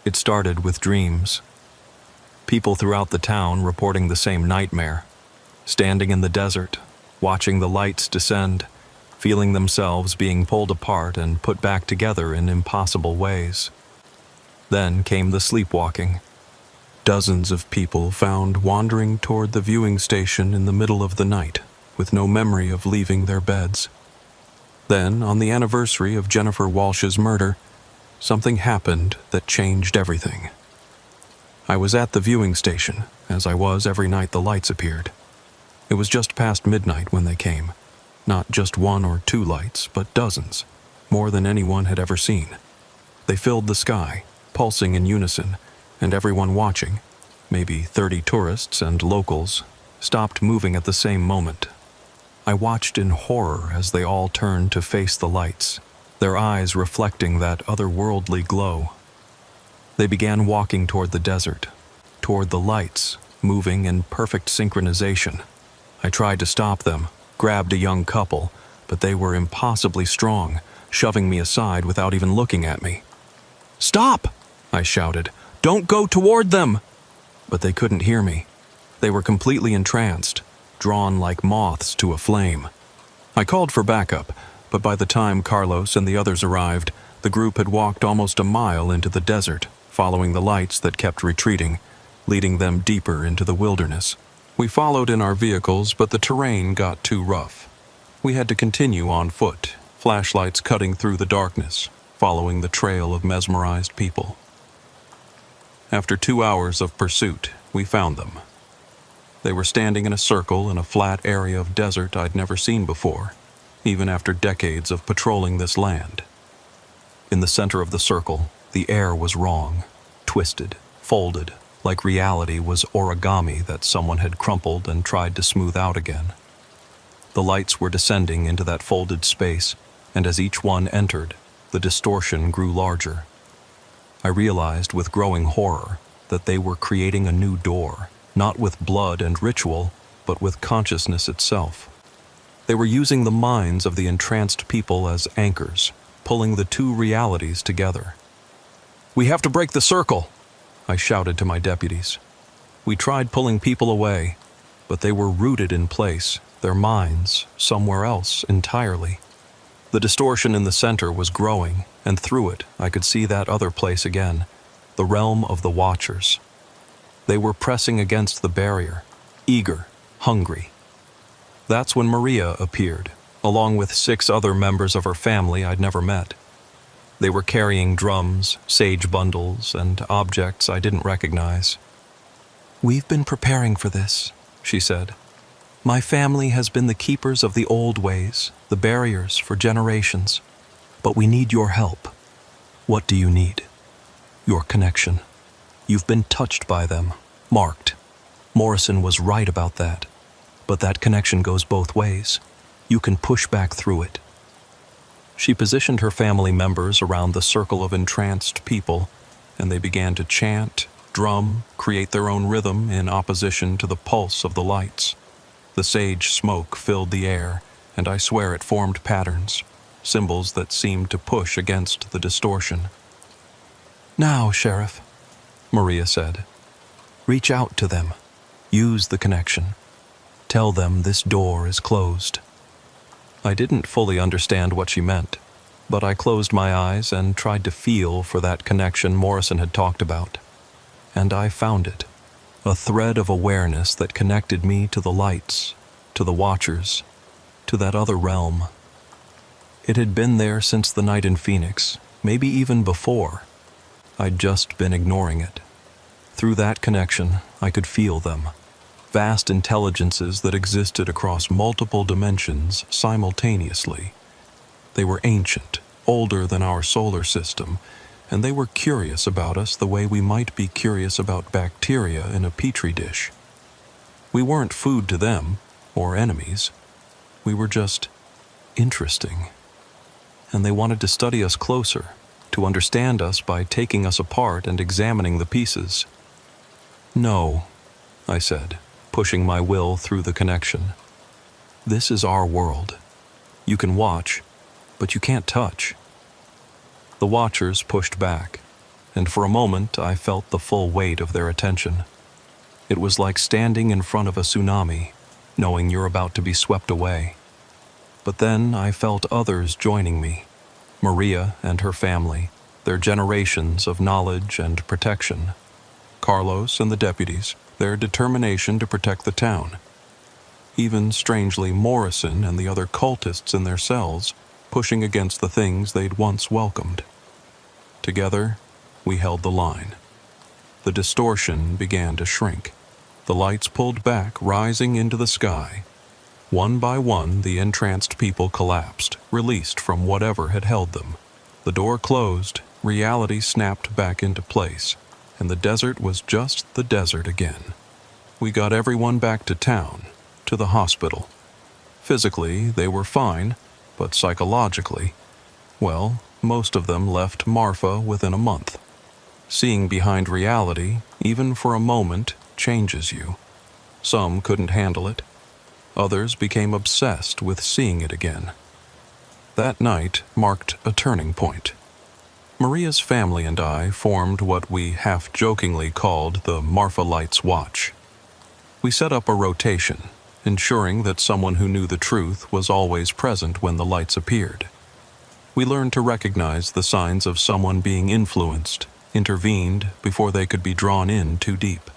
It started with dreams. People throughout the town reporting the same nightmare, standing in the desert, watching the lights descend, feeling themselves being pulled apart and put back together in impossible ways. Then came the sleepwalking. Dozens of people found wandering toward the viewing station in the middle of the night, with no memory of leaving their beds. Then, on the anniversary of Jennifer Walsh's murder, something happened that changed everything. I was at the viewing station, as I was every night the lights appeared. It was just past midnight when they came. Not just 1 or 2 lights, but dozens, more than anyone had ever seen. They filled the sky, pulsing in unison, and everyone watching, maybe 30 tourists and locals, stopped moving at the same moment. I watched in horror as they all turned to face the lights, their eyes reflecting that otherworldly glow. They began walking toward the desert, toward the lights, moving in perfect synchronization. I tried to stop them, grabbed a young couple, but they were impossibly strong, shoving me aside without even looking at me. "Stop!" I shouted. "Don't go toward them!" But they couldn't hear me. They were completely entranced, drawn like moths to a flame. I called for backup, but by the time Carlos and the others arrived, the group had walked almost a mile into the desert, following the lights that kept retreating, leading them deeper into the wilderness. We followed in our vehicles, but the terrain got too rough. We had to continue on foot, flashlights cutting through the darkness, following the trail of mesmerized people. After 2 hours of pursuit, we found them. They were standing in a circle in a flat area of desert I'd never seen before, even after decades of patrolling this land. In the center of the circle, the air was wrong, twisted, folded, like reality was origami that someone had crumpled and tried to smooth out again. The lights were descending into that folded space, and as each one entered, the distortion grew larger. I realized with growing horror that they were creating a new door, not with blood and ritual, but with consciousness itself. They were using the minds of the entranced people as anchors, pulling the two realities together. "We have to break the circle!" I shouted to my deputies. We tried pulling people away, but they were rooted in place, their minds somewhere else entirely. The distortion in the center was growing, and through it I could see that other place again, the realm of the Watchers. They were pressing against the barrier, eager, hungry. That's when Maria appeared, along with 6 other members of her family I'd never met. They were carrying drums, sage bundles, and objects I didn't recognize. "We've been preparing for this," she said. "My family has been the keepers of the old ways, the barriers, for generations. But we need your help." "What do you need?" "Your connection. You've been touched by them, marked. Morrison was right about that. But that connection goes both ways. You can push back through it." She positioned her family members around the circle of entranced people, and they began to chant, drum, create their own rhythm in opposition to the pulse of the lights. The sage smoke filled the air, and I swear it formed patterns, symbols that seemed to push against the distortion. "Now, Sheriff," Maria said, "reach out to them. Use the connection. Tell them this door is closed." I didn't fully understand what she meant, but I closed my eyes and tried to feel for that connection Morrison had talked about. And I found it, a thread of awareness that connected me to the lights, to the Watchers, to that other realm. It had been there since the night in Phoenix, maybe even before. I'd just been ignoring it. Through that connection, I could feel them. Vast intelligences that existed across multiple dimensions simultaneously. They were ancient, older than our solar system, and they were curious about us the way we might be curious about bacteria in a petri dish. We weren't food to them, or enemies. We were just interesting. And they wanted to study us closer, to understand us by taking us apart and examining the pieces. "No," I said, pushing my will through the connection. "This is our world. You can watch, but you can't touch." The Watchers pushed back, and for a moment I felt the full weight of their attention. It was like standing in front of a tsunami, knowing you're about to be swept away. But then I felt others joining me, Maria and her family, their generations of knowledge and protection. Carlos and the deputies, their determination to protect the town. Even, strangely, Morrison and the other cultists in their cells, pushing against the things they'd once welcomed. Together, we held the line. The distortion began to shrink. The lights pulled back, rising into the sky. One by one, the entranced people collapsed, released from whatever had held them. The door closed, reality snapped back into place, and the desert was just the desert again. We got everyone back to town, to the hospital. Physically, they were fine, but psychologically, well, most of them left Marfa within a month. Seeing behind reality, even for a moment, changes you. Some couldn't handle it. Others became obsessed with seeing it again. That night marked a turning point. Maria's family and I formed what we half-jokingly called the Marfa Lights Watch. We set up a rotation, ensuring that someone who knew the truth was always present when the lights appeared. We learned to recognize the signs of someone being influenced, intervened before they could be drawn in too deep.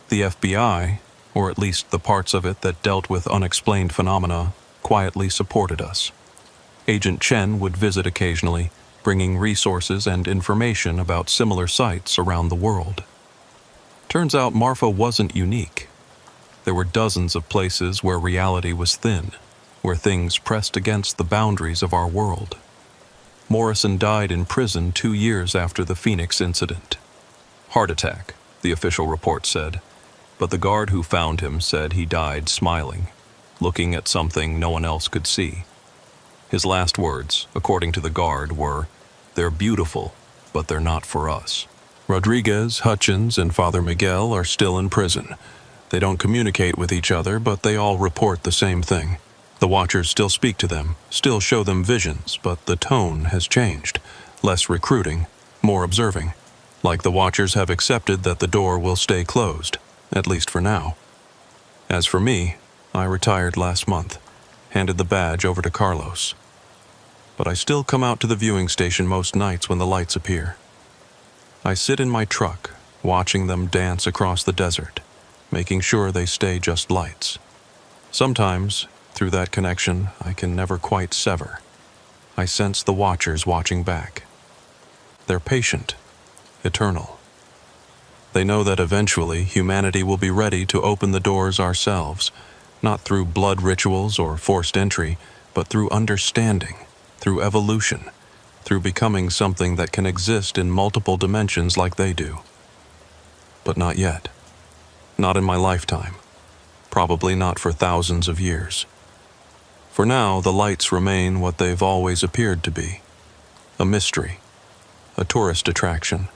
The FBI, or at least the parts of it that dealt with unexplained phenomena, quietly supported us. Agent Chen would visit occasionally, bringing resources and information about similar sites around the world. Turns out Marfa wasn't unique. There were dozens of places where reality was thin, where things pressed against the boundaries of our world. Morrison died in prison 2 years after the Phoenix incident. Heart attack, the official report said, but the guard who found him said he died smiling, looking at something no one else could see. His last words, according to the guard, were, "They're beautiful, but they're not for us." Rodriguez, Hutchins, and Father Miguel are still in prison. They don't communicate with each other, but they all report the same thing. The Watchers still speak to them, still show them visions, but the tone has changed. Less recruiting, more observing. Like the Watchers have accepted that the door will stay closed, at least for now. As for me, I retired last month, handed the badge over to Carlos. But I still come out to the viewing station most nights when the lights appear. I sit in my truck, watching them dance across the desert, making sure they stay just lights. Sometimes, through that connection, I can never quite sever. I sense the Watchers watching back. They're patient, eternal. They know that eventually humanity will be ready to open the doors ourselves, not through blood rituals or forced entry, but through understanding, through evolution, through becoming something that can exist in multiple dimensions like they do. But not yet. Not in my lifetime. Probably not for thousands of years. For now, the lights remain what they've always appeared to be. A mystery. A tourist attraction.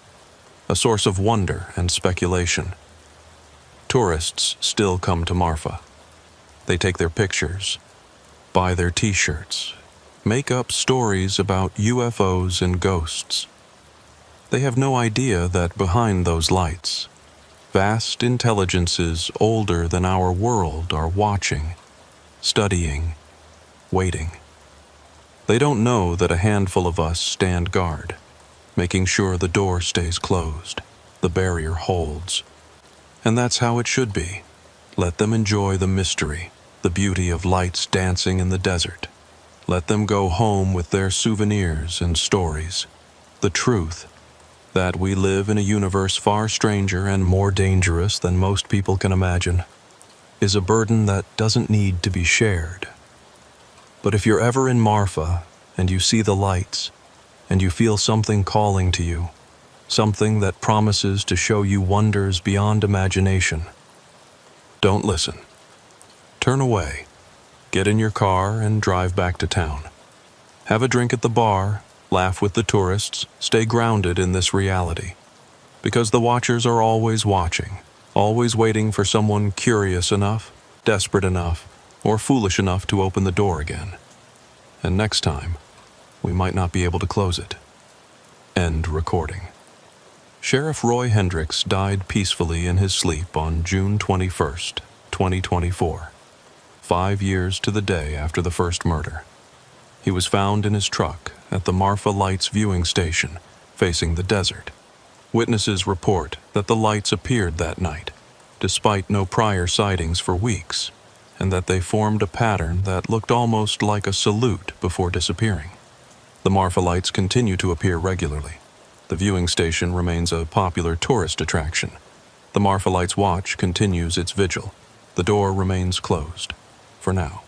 A source of wonder and speculation. Tourists still come to Marfa. They take their pictures, buy their t-shirts, make up stories about UFOs and ghosts. They have no idea that behind those lights, vast intelligences older than our world are watching, studying, waiting. They don't know that a handful of us stand guard, making sure the door stays closed, the barrier holds. And that's how it should be. Let them enjoy the mystery, the beauty of lights dancing in the desert. Let them go home with their souvenirs and stories. The truth, that we live in a universe far stranger and more dangerous than most people can imagine, is a burden that doesn't need to be shared. But if you're ever in Marfa and you see the lights, and you feel something calling to you, something that promises to show you wonders beyond imagination, don't listen. Turn away. Get in your car and drive back to town. Have a drink at the bar, laugh with the tourists, stay grounded in this reality. Because the Watchers are always watching, always waiting for someone curious enough, desperate enough, or foolish enough to open the door again. And next time, we might not be able to close it. End recording. Sheriff Roy Hendricks died peacefully in his sleep on June 21st, 2024, 5 years to the day after the first murder. He was found in his truck at the Marfa Lights viewing station, facing the desert. Witnesses report that the lights appeared that night, despite no prior sightings for weeks, and that they formed a pattern that looked almost like a salute before disappearing. The Marfa Lights continue to appear regularly. The viewing station remains a popular tourist attraction. The Marfa Lights Watch continues its vigil. The door remains closed, for now.